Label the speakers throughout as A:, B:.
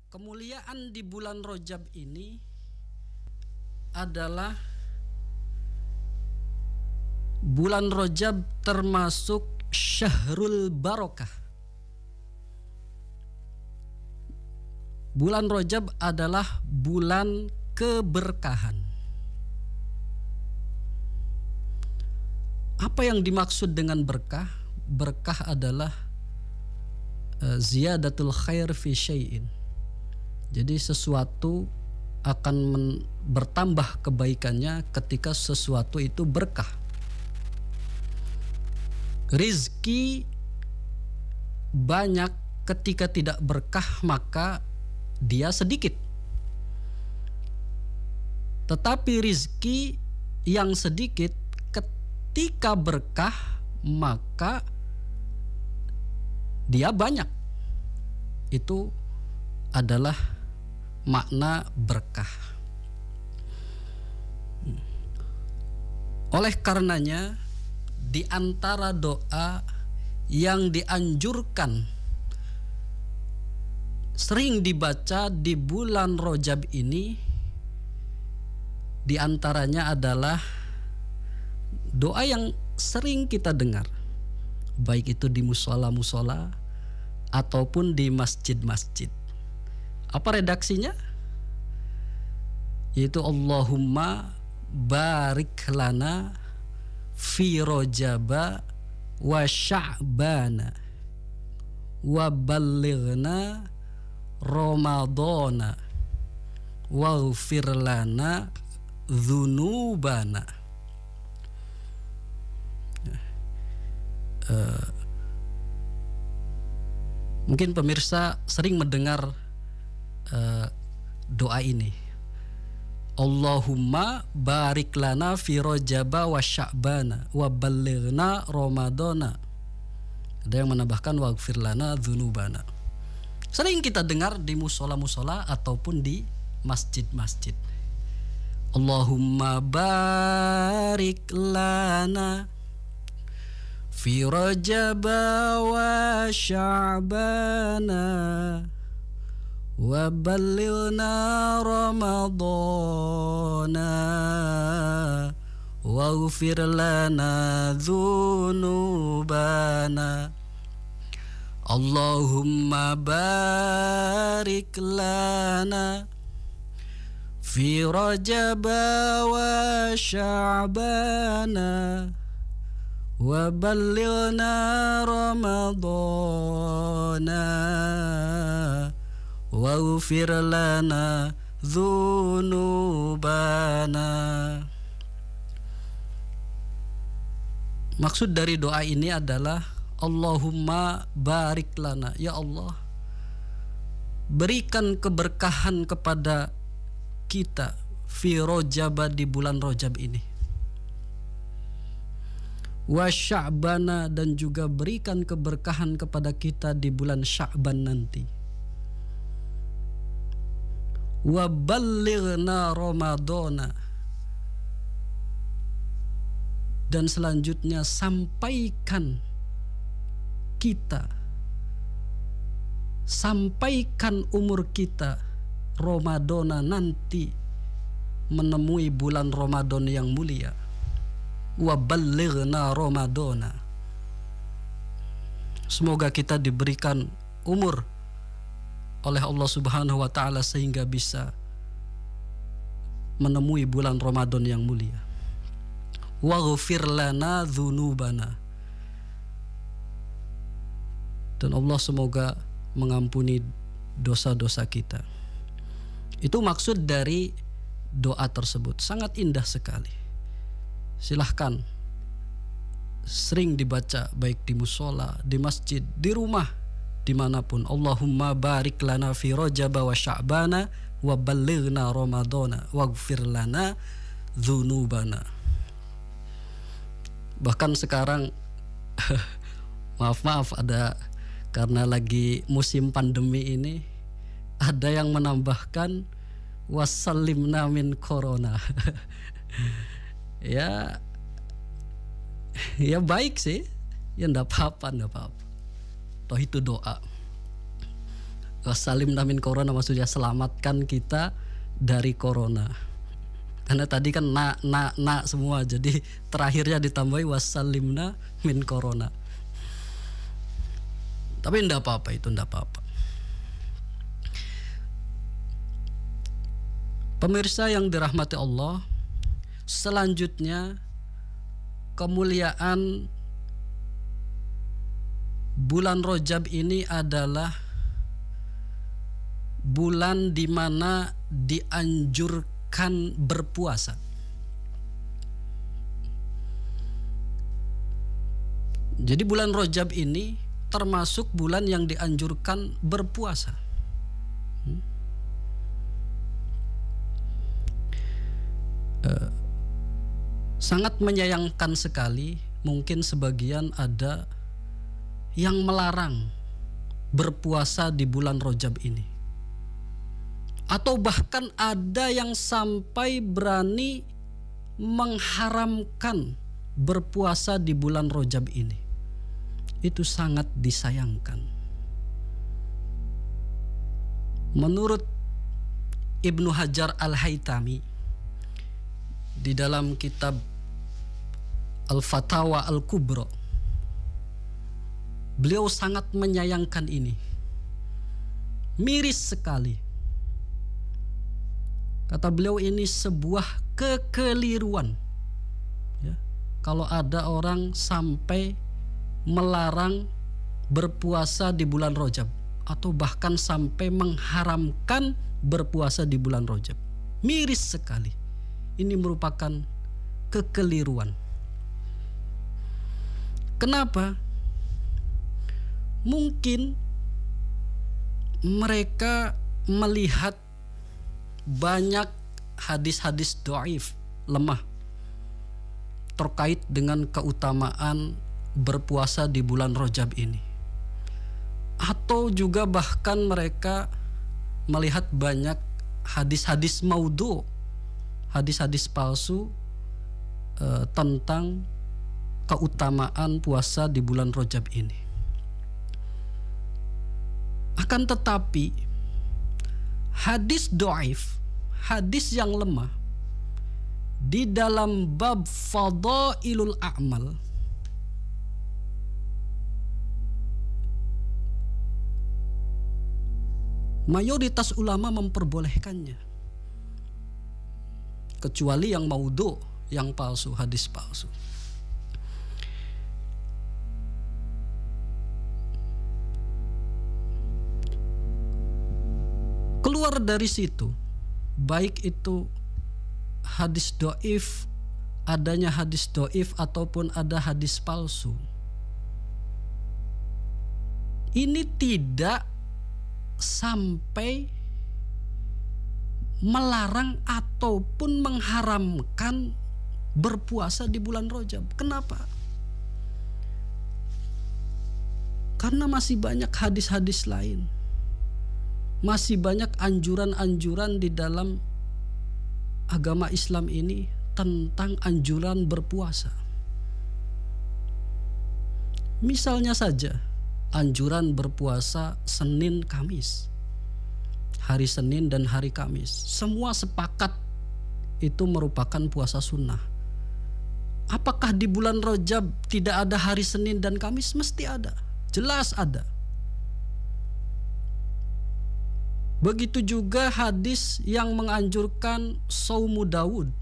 A: Kemuliaan di bulan Rajab ini adalah bulan Rajab termasuk Syahrul Barokah. Bulan Rajab adalah bulan keberkahan. Apa yang dimaksud dengan berkah? Berkah adalah ziyadatul khair fi syai'in. Jadi sesuatu akan bertambah kebaikannya ketika sesuatu itu berkah. Rizki banyak ketika tidak berkah maka dia sedikit. Tetapi rizki yang sedikit ketika berkah maka dia banyak. Itu adalah makna berkah. Oleh karenanya di antara doa yang dianjurkan sering dibaca di bulan Rajab ini di antaranya adalah doa yang sering kita dengar, baik itu di musola-musola ataupun di masjid-masjid. Apa redaksinya? Yaitu Allahumma barik lana fi Rajaba wa Sya'bana wa ballighna Ramadana waghfir lana dzunubana. Mungkin pemirsa sering mendengar doa ini. Allahumma barik lana fi Rajaba wa Sya'bana wa ballighna Ramadana. Ada yang menambahkan waghfir lana dzunubana. Sering kita dengar di musola-musola ataupun di masjid-masjid. Allahumma barik lana fi Rajaba wa Sya'bana wa ballighna Ramadana waghfir lana dzunubana. Allahumma barik lana fi Rajaba wa Sya'bana wa ballighna Ramadana waghfir lana dzunubana. Maksud dari doa ini adalah Allahumma barik lana, ya Allah berikan keberkahan kepada kita fi Rajab, di bulan Rajab ini, wa Sya'bana, dan juga berikan keberkahan kepada kita di bulan Sya'ban nanti, wa ballighna Ramadana, dan selanjutnya sampaikan umur kita Ramadana nanti menemui bulan Ramadan yang mulia. Wa ballighna Ramadana, semoga kita diberikan umur oleh Allah Subhanahu wa taala sehingga bisa menemui bulan Ramadan yang mulia. Waghfir lana dzunubana, dan Allah semoga mengampuni dosa-dosa kita. Itu maksud dari doa tersebut. Sangat indah sekali. Silahkan sering dibaca baik di musola, di masjid, di rumah, dimanapun. Allahumma barik lana fi Rajab wa Sya'bana wa ballighna Ramadana waghfir lana dzunubana. Bahkan sekarang maaf ada, karena lagi musim pandemi ini, ada yang menambahkan wasallimna min corona. ya baik sih, ya enggak apa-apa. Toh itu doa. Wassalimna min corona maksudnya selamatkan kita dari corona. Karena tadi kan na semua, jadi terakhirnya ditambahi wassalimna min corona. Tapi enggak apa-apa, itu enggak apa-apa. Pemirsa yang dirahmati Allah, selanjutnya kemuliaan bulan Rajab ini adalah bulan di mana dianjurkan berpuasa. Jadi bulan Rajab ini termasuk bulan yang dianjurkan berpuasa. Sangat menyayangkan sekali, mungkin sebagian ada yang melarang berpuasa di bulan Rajab ini. Atau bahkan ada yang sampai berani mengharamkan berpuasa di bulan Rajab ini. Itu sangat disayangkan. Menurut Ibnu Hajar Al-Haytami di dalam kitab Al-Fatawa Al-Kubra, beliau sangat menyayangkan ini. Miris sekali. Kata beliau, ini sebuah kekeliruan. Ya, kalau ada orang sampai melarang berpuasa di bulan Rajab atau bahkan sampai mengharamkan berpuasa di bulan Rajab. Miris sekali. Ini merupakan kekeliruan. Kenapa? Mungkin mereka melihat banyak hadis-hadis dhaif, lemah, terkait dengan keutamaan berpuasa di bulan Rajab ini. Atau juga bahkan mereka melihat banyak hadis-hadis maudhu, hadis-hadis palsu tentang keutamaan puasa di bulan Rajab ini. Akan tetapi hadis dhaif, hadis yang lemah di dalam bab fadailul a'mal, mayoritas ulama memperbolehkannya, kecuali yang maudhu, yang palsu, hadis palsu. Keluar dari situ, baik itu hadis dhaif, adanya hadis dhaif ataupun ada hadis palsu, ini tidak sampai melarang ataupun mengharamkan berpuasa di bulan Rajab. Kenapa? Karena masih banyak hadis-hadis lain, masih banyak anjuran-anjuran di dalam agama Islam ini tentang anjuran berpuasa. Misalnya saja anjuran berpuasa Senin Kamis, hari Senin dan hari Kamis, semua sepakat itu merupakan puasa sunnah. Apakah di bulan Rajab tidak ada hari Senin dan Kamis? Mesti ada, jelas ada. Begitu juga hadis yang menganjurkan saumu Daud,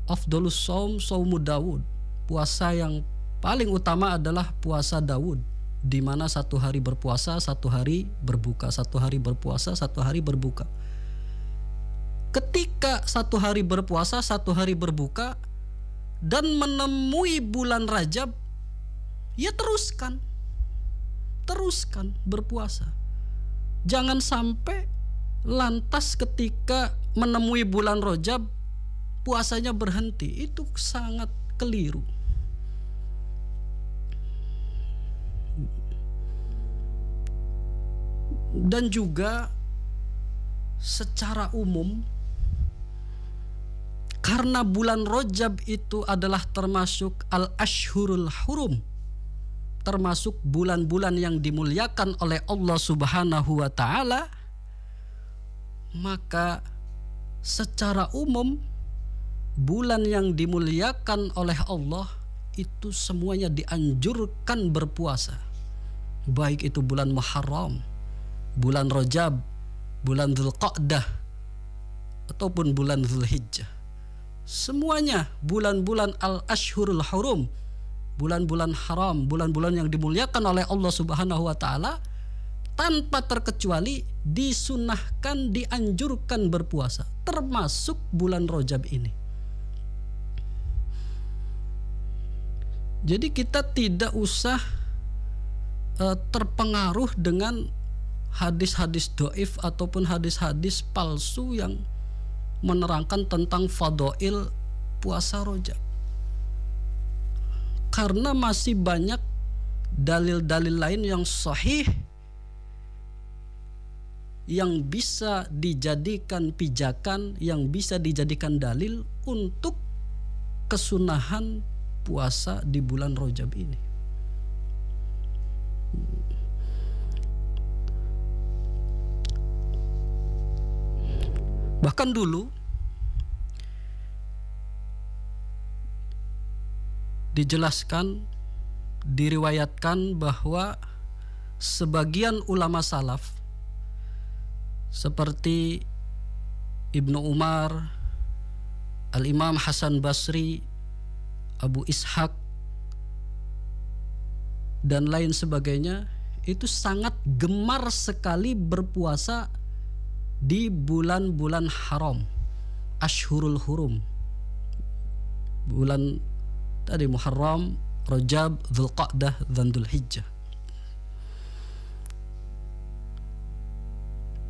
A: afdhalus saum saumu Daud, puasa yang paling utama adalah puasa Daud, di mana satu hari berpuasa, satu hari berbuka, satu hari berpuasa, satu hari berbuka. Ketika satu hari berpuasa, satu hari berbuka, dan menemui bulan Rajab, ya teruskan berpuasa. Jangan sampai lantas ketika menemui bulan Rajab puasanya berhenti. Itu sangat keliru. Dan juga secara umum, karena bulan Rajab itu adalah termasuk al-ashhurul hurum, termasuk bulan-bulan yang dimuliakan oleh Allah Subhanahu wa taala, maka secara umum bulan yang dimuliakan oleh Allah itu semuanya dianjurkan berpuasa. Baik itu bulan Muharram, bulan Rajab, bulan Dzulqa'dah ataupun bulan Dzulhijjah. Semuanya bulan-bulan al-ashhurul hurum, bulan-bulan haram, bulan-bulan yang dimuliakan oleh Allah Subhanahu wa taala, tanpa terkecuali disunahkan, dianjurkan berpuasa, termasuk bulan Rajab ini. Jadi kita tidak usah terpengaruh dengan hadis-hadis dhaif ataupun hadis-hadis palsu yang menerangkan tentang fadail puasa Rajab. Karena masih banyak dalil-dalil lain yang sahih yang bisa dijadikan pijakan, yang bisa dijadikan dalil untuk kesunahan puasa di bulan Rajab ini. Bahkan dulu dijelaskan, diriwayatkan bahwa sebagian ulama salaf seperti Ibnu Umar, Al-Imam Hasan Basri, Abu Ishaq dan lain sebagainya itu sangat gemar sekali berpuasa di bulan-bulan haram, Ashhurul Hurum, bulan tadi Muharram, Rajab, Dzulqa'dah dan Dzulhijjah.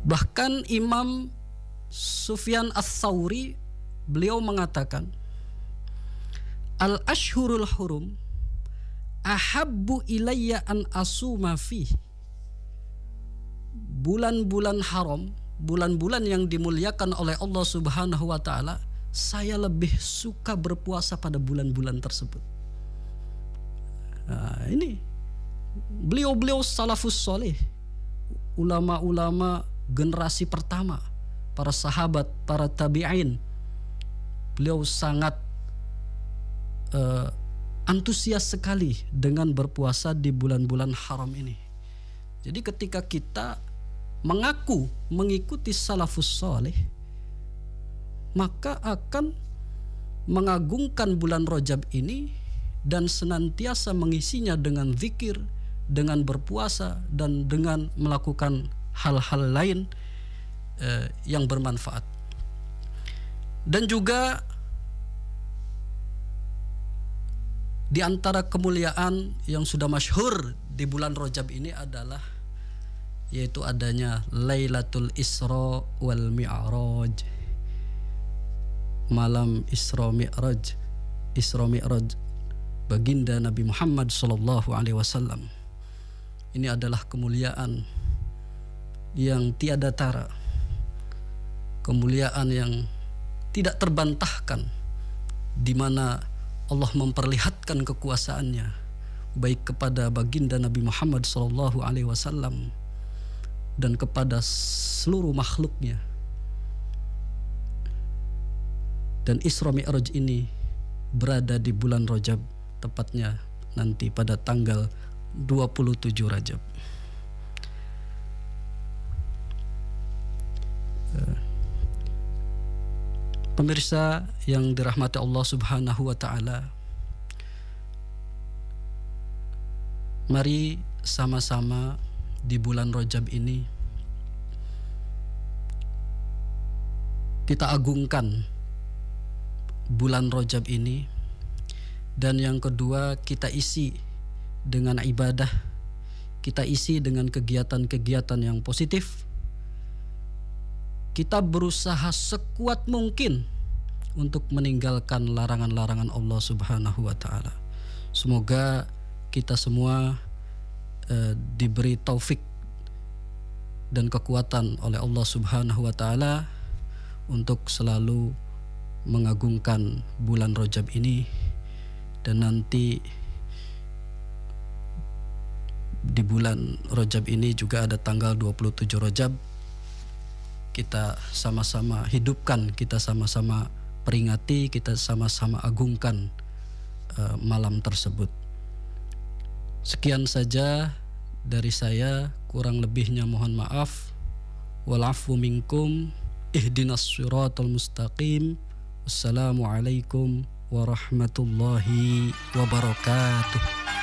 A: Bahkan Imam Sufyan Ats-Tsauri beliau mengatakan, al-ashhurul hurum ahabbu ilayya an asuma fih. Bulan-bulan haram, bulan-bulan yang dimuliakan oleh Allah Subhanahu wa taala, saya lebih suka berpuasa pada bulan-bulan tersebut. Nah, ini beliau-beliau salafus soleh, ulama-ulama generasi pertama, para sahabat, para tabi'in, beliau sangat antusias sekali dengan berpuasa di bulan-bulan haram ini. Jadi ketika kita mengaku mengikuti salafus soleh, maka akan mengagungkan bulan Rajab ini dan senantiasa mengisinya dengan zikir, dengan berpuasa, dan dengan melakukan hal-hal lain yang bermanfaat. Dan juga di antara kemuliaan yang sudah masyhur di bulan Rajab ini adalah yaitu adanya Lailatul Isra wal Mi'raj, malam Isra Mi'raj, baginda Nabi Muhammad sallallahu alaihi wasallam. Ini adalah kemuliaan yang tiada tara, kemuliaan yang tidak terbantahkan, di mana Allah memperlihatkan kekuasaannya baik kepada baginda Nabi Muhammad sallallahu alaihi wasallam dan kepada seluruh makhluknya. Dan Isra Mi'raj ini berada di bulan Rajab, tepatnya nanti pada tanggal 27 Rajab. Pemirsa yang dirahmati Allah Subhanahu wa taala, mari sama-sama di bulan Rajab ini kita agungkan bulan Rajab ini, dan yang kedua kita isi dengan ibadah, kita isi dengan kegiatan-kegiatan yang positif. Kita berusaha sekuat mungkin untuk meninggalkan larangan-larangan Allah Subhanahu wa taala. Semoga kita semua diberi taufik dan kekuatan oleh Allah Subhanahu wa taala untuk selalu mengagungkan bulan Rajab ini, dan nanti di bulan Rajab ini juga ada tanggal 27 Rajab. Kita sama-sama hidupkan, kita sama-sama peringati, kita sama-sama agungkan malam tersebut. Sekian saja dari saya, kurang lebihnya mohon maaf. Wal afu minkum, ihdinas siratal mustaqim. Wassalamualaikum warahmatullahi wabarakatuh.